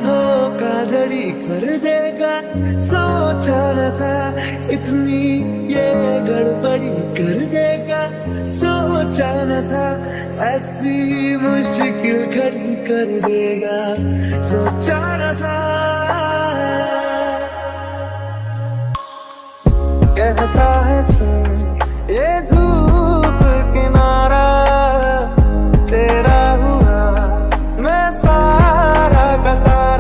धोखाधड़ी कर देगा, सोचा न था इतनी ये गड़बड़ी कर देगा, सोचा न था ऐसी मुश्किल खड़ी कर देगा, सोचा न था। कहता है सुन ये